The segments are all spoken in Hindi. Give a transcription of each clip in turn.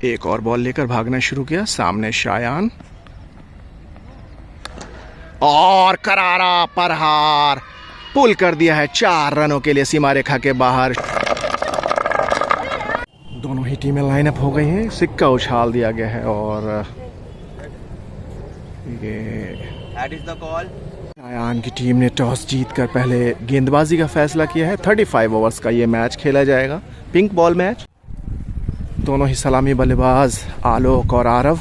एक और बॉल लेकर भागना शुरू किया, सामने शायान और करारा प्रहार पुल कर दिया है 4 रनों के लिए सीमा रेखा के बाहर। दोनों ही टीमें लाइनअप हो गई हैं, सिक्का उछाल दिया गया है और ये शायान की टीम ने टॉस जीतकर पहले गेंदबाजी का फैसला किया है। 35 ओवर्स का ये मैच खेला जाएगा, पिंक बॉल मैच। दोनों ही सलामी बल्लेबाज आलोक और आरव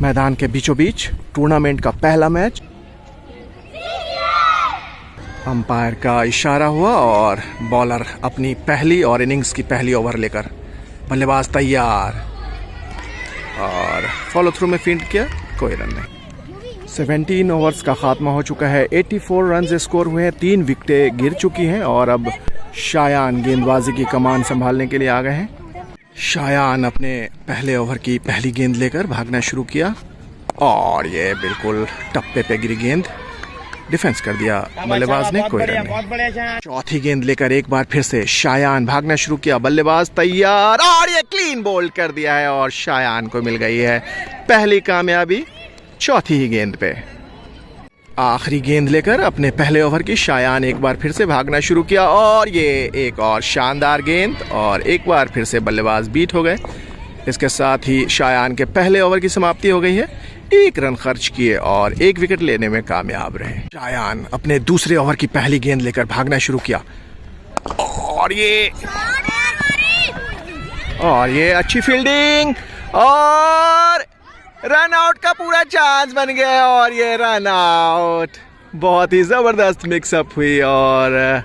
मैदान के बीचों बीच। टूर्नामेंट का पहला मैच। अंपायर का इशारा हुआ और बॉलर अपनी पहली और इनिंग्स की पहली ओवर लेकर, बल्लेबाज तैयार और फॉलो थ्रू में फील्ड किया, कोई रन नहीं। 17 ओवर्स का खात्मा हो चुका है, 84 रन स्कोर हुए हैं, 3 विकेटें गिर चुकी हैं और अब शायान गेंदबाजी की कमान संभालने के लिए आ गए हैं। शायान अपने पहले ओवर की पहली गेंद लेकर भागना शुरू किया और ये बिल्कुल टप्पे पे गिरी गेंद, डिफेंस कर दिया बल्लेबाज ने, कोई रन नहीं। चौथी गेंद लेकर एक बार फिर से शायान भागना शुरू किया, बल्लेबाज तैयार और ये क्लीन बोल्ड कर दिया है और शायान को मिल गई है पहली कामयाबी चौथी ही गेंद पे। आखिरी गेंद लेकर अपने पहले ओवर की शायान एक बार फिर से भागना शुरू किया और ये एक और शानदार गेंद और एक बार फिर से बल्लेबाज बीट हो गए। इसके साथ ही शायान के पहले ओवर की समाप्ति हो गई है। 1 रन खर्च किए और 1 विकेट लेने में कामयाब रहे। शायान अपने दूसरे ओवर की पहली गेंद लेकर भागना शुरू किया और ये अच्छी फील्डिंग और रन आउट का पूरा चांस बन गया और ये रन आउट। बहुत ही जबरदस्त मिक्सअप हुई और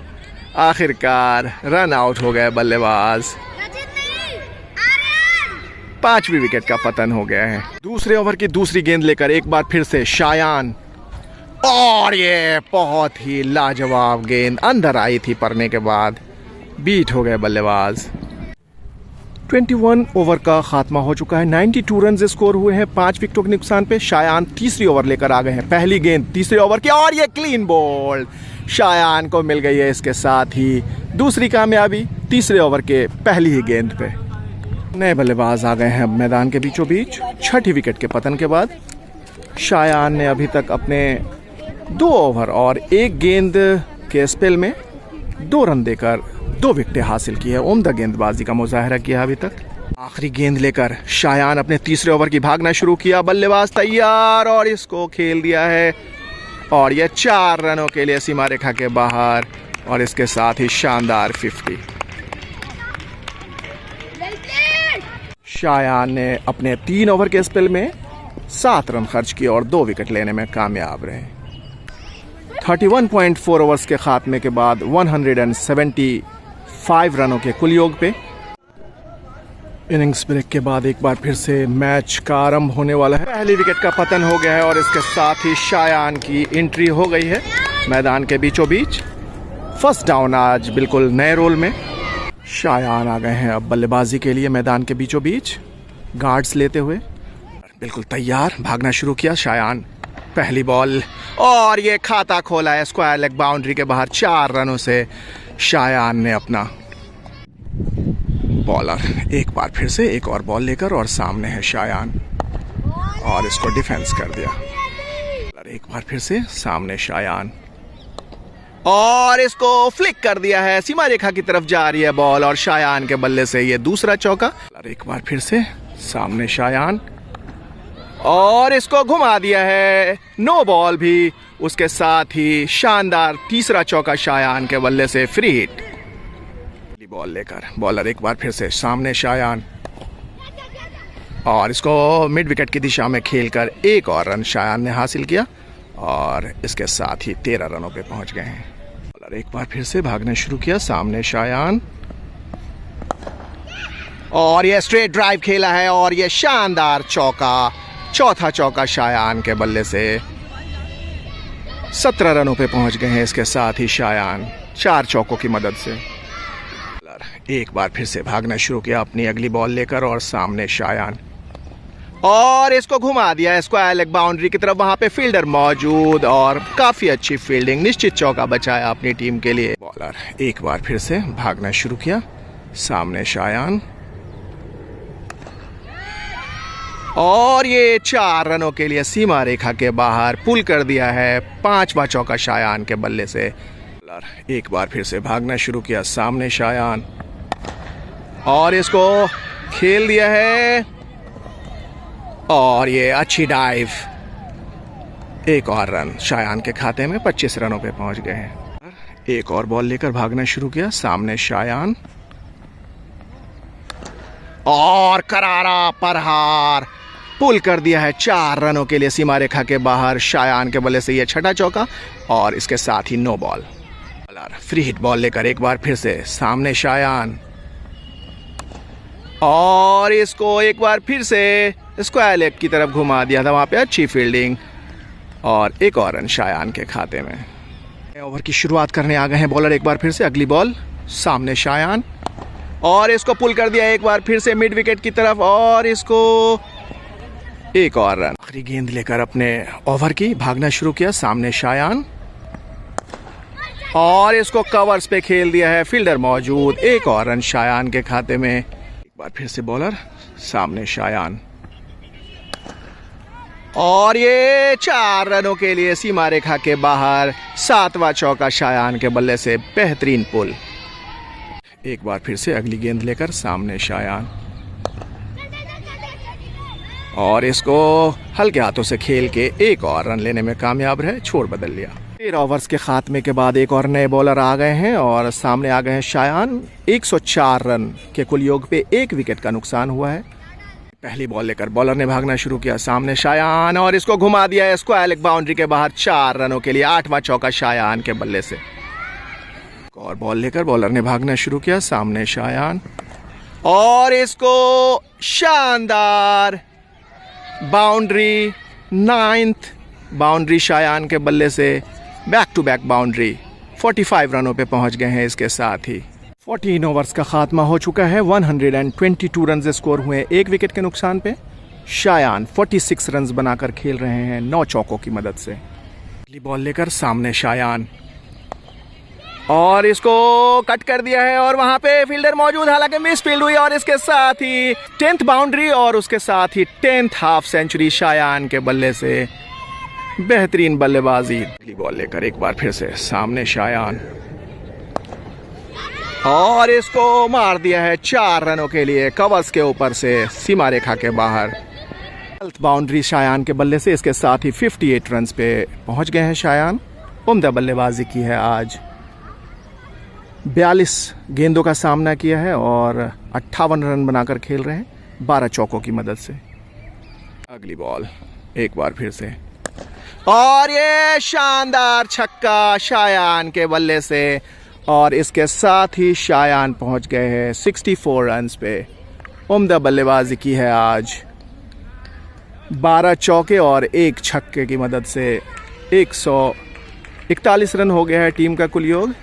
आखिरकार रन आउट हो गए बल्लेबाज। 5वीं विकेट का पतन हो गया है। दूसरे ओवर की दूसरी गेंद लेकर एक बार फिर से शायान और ये बहुत ही लाजवाब गेंद अंदर आई थी पड़ने के बाद, बीट हो गए बल्लेबाज। 21 ओवर का खात्मा हो चुका है, 92 रन स्कोर हुए हैं, 5 विकेटों के नुकसान पे। शायान तीसरी ओवर लेकर आ गए हैं, पहली गेंद तीसरे ओवर की और ये क्लीन बोल्ड शायान को मिल गई है। इसके साथ ही दूसरी कामयाबी तीसरे ओवर के पहली ही गेंद पे। नए बल्लेबाज आ गए हैं अब मैदान के बीचों बीच। 6ठी विकेट के पतन के बाद शायान ने अभी तक अपने 2 ओवर और 1 गेंद के स्पेल में 2 रन देकर 2 विकेटें हासिल की है। उम्दा गेंदबाजी का मुजाहरा किया अभी तक। आखिरी गेंद लेकर शायान अपने तीसरे ओवर की भागना शुरू किया, बल्लेबाज तैयार और इसको खेल दिया है और यह 4 रनों के लिए सीमा रेखा के बाहर और इसके साथ ही शानदार 50। शायान ने अपने 3 ओवर के स्पेल में 7 रन खर्च किए और 2 विकेट लेने में कामयाब रहे। 31.4 ओवर्स के खात्मे के बाद 175 रनों के कुल योग पे इनिंग्स ब्रेक के बाद एक बार फिर से मैच का आरंभ होने वाला है। पहली विकेट का पतन हो गया है और इसके साथ ही शायान की एंट्री हो गई है मैदान के बीचों बीच। फर्स्ट डाउन आज बिल्कुल नए रोल में। शायान आ गए हैं अब बल्लेबाजी के लिए मैदान के बीचों बीच, गार्ड्स लेते हुए बिल्कुल तैयार। भागना शुरू किया शायान, पहली बॉल और ये खाता खोला है स्क्वायर लेग बाउंड्री के बाहर। 4 रनों से शायान ने अपना। बॉलर एक बार फिर से एक और बॉल लेकर और सामने है शायान और इसको डिफेंस कर दिया। बॉलर एक बार फिर से सामने शायान और इसको फ्लिक कर दिया है, सीमा रेखा की तरफ जा रही है बॉल और शायान के बल्ले से ये दूसरा चौका। बॉलर एक बार फिर से सामने शायान और इसको घुमा दिया है, नो बॉल भी। उसके साथ ही शानदार तीसरा चौका शायान के बल्ले से, फ्री हिट। बॉल लेकर बॉलर एक बार फिर से सामने शायान और इसको मिड विकेट की दिशा में खेलकर 1 और रन शायान ने हासिल किया और इसके साथ ही 13 रनों पे पहुंच गए हैं। बॉलर एक बार फिर से भागना शुरू किया, सामने शायान और ये स्ट्रेट ड्राइव खेला है और ये शानदार चौका, चौथा चौका शायान के बल्ले से। 17 रनों पे पहुंच गए हैं इसके साथ ही शायान 4 चौकों की मदद से। एक बार फिर से भागना शुरू किया अपनी अगली बॉल लेकर और सामने शायान और इसको घुमा दिया स्क्वायर लेग बाउंड्री की तरफ। वहां पे फील्डर मौजूद और काफी अच्छी फील्डिंग, निश्चित चौका बचाया अपनी टीम के लिए। बॉलर एक बार फिर से भागना शुरू किया, सामने शायान और ये 4 रनों के लिए सीमा रेखा के बाहर पुल कर दिया है 5वां चौका शायान के बल्ले से। एक बार फिर से भागना शुरू किया सामने शायान, और इसको खेल दिया है, और ये अच्छी डाइव, एक और रन शायान के खाते में। 25 रनों पे पहुंच गए हैं। एक और बॉल लेकर भागना शुरू किया सामने शायान, और करारा प्रहार पुल कर दिया है 4 रनों के लिए सीमा रेखा के बाहर शायान के बल्ले से। ये छठा चौका और इसके साथ ही no ball. Free hit ball लेकर एक बार फिर से सामने शायान, और इसको एक बार फिर से स्क्वायर लेग की तरफ घुमा दिया था, वहां पे अच्छी फील्डिंग, और एक और रन शायान के खाते में। ओवर की शुरुआत करने आ गए हैं बॉलर। एक बार फिर से अगली बॉल सामने शायान, और इसको पुल कर दिया एक बार फिर से मिड विकेट की तरफ, और इसको एक और रन। आखिरी गेंद लेकर अपने ओवर की भागना शुरू किया सामने शायान, और इसको कवर्स पे खेल दिया है, फील्डर मौजूद, एक और रन शायान के खाते में। एक बार फिर से बॉलर सामने शायान, और ये 4 रनों के लिए सीमा रेखा के बाहर 7वां चौका शायान के बल्ले से। बेहतरीन पुल। एक बार फिर से अगली गेंद लेकर सामने शायान, और इसको हल्के हाथों से खेल के एक और रन लेने में कामयाब रहे, छोड़ बदल लिया। 13 ओवर्स के खात्मे के बाद एक और नए बॉलर आ गए हैं, और सामने आ गए हैं शायान। 104 रन के कुल योग पे 1 विकेट का नुकसान हुआ है। पहली बॉल लेकर बॉलर ने भागना शुरू किया सामने शायान, और इसको घुमा दिया है स्क्वायर लेग बाउंड्री के बाहर 4 रनों के लिए। 8वां चौका शायान के बल्ले से। और बॉल लेकर बॉलर ने भागना शुरू किया सामने शायान, और इसको शानदार बाउंड्री, 9th बाउंड्री शायान के बल्ले से। Back to back boundary. 45 रनों पे पहुंच गए हैं इसके साथ ही। 14 ओवर्स का खात्मा हो चुका है। 122 रन स्कोर हुए 1 विकेट के नुकसान पे। शायान 46 रन बनाकर खेल रहे हैं 9 चौकों की मदद से। अगली बॉल लेकर सामने शायान, और इसको कट कर दिया है, और वहां पे फील्डर मौजूद, हालांकि मिस फील्ड हुई, और इसके साथ ही 10th बाउंड्री, और उसके साथ ही 10th हाफ सेंचुरी शायान के बल्ले से। बेहतरीन बल्लेबाजी। अगली बॉल लेकर एक बार फिर से सामने शायान, और इसको मार दिया है 4 रनों के लिए कवर्स के ऊपर से, सीमा रेखा के बाहर। 12th बाउंड्री शायान के बल्ले से। इसके साथ ही 58 रन पे पहुंच गए हैं शायान। उम्दा बल्लेबाजी की है आज। 42 गेंदों का सामना किया है, और 58 रन बनाकर खेल रहे हैं 12 चौकों की मदद से। अगली बॉल एक बार फिर से, और ये शानदार छक्का शायान के बल्ले से, और इसके साथ ही शायान पहुंच गए हैं 64 रन पे। उम्दा बल्लेबाजी की है आज। 12 चौके और 1 छक्के की मदद से 141 रन हो गया है टीम का कुल योग।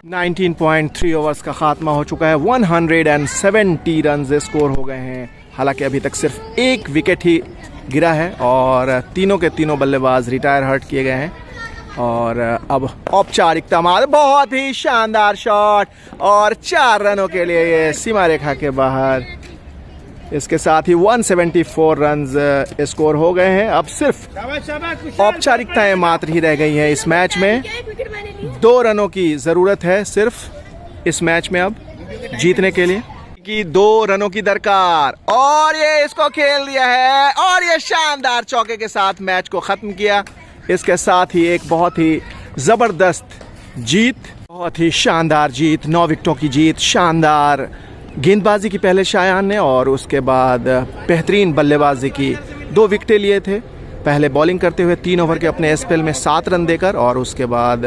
19.3 ओवर्स का खात्मा हो चुका है। 170 रन स्कोर हो गए हैं। हालांकि अभी तक सिर्फ 1 विकेट ही गिरा है, और तीनों के तीनों बल्लेबाज रिटायर हर्ट किए गए हैं। और अब औपचारिकता मार, बहुत ही शानदार शॉट, और 4 रनों के लिए ये सीमा रेखा के बाहर। इसके साथ ही 174 रन स्कोर हो गए हैं। अब सिर्फ औपचारिकताएं मात्र ही रह गई हैं इस मैच में। 2 रनों की ज़रूरत है सिर्फ इस मैच में अब जीतने के लिए, कि 2 रनों की दरकार, और ये इसको खेल दिया है, और ये शानदार चौके के साथ मैच को ख़त्म किया। इसके साथ ही एक बहुत ही ज़बरदस्त जीत, बहुत ही शानदार जीत, 9 विकेटों की जीत। शानदार गेंदबाजी की पहले शायान ने, और उसके बाद बेहतरीन बल्लेबाजी की। 2 विकेटें लिए थे पहले बॉलिंग करते हुए 3 ओवर के अपने स्पेल में 7 रन देकर, और उसके बाद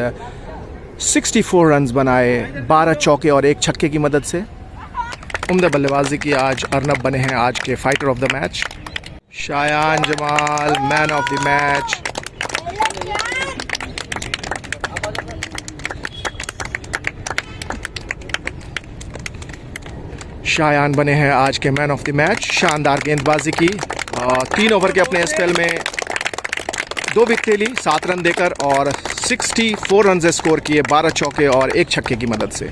64 रन बनाए 12 चौके और 1 छक्के की मदद से। उम्दा बल्लेबाजी की आज अर्नब बने हैं आज के fighter of the match. Shayan Jamal man of the match. Shayan बने हैं आज के मैन ऑफ द मैच। शानदार गेंदबाजी की, 3 ओवर के अपने स्पेल में 2 विकेटें ली 7 रन देकर, और 64 रन स्कोर किए 12 चौके और 1 छक्के की मदद से।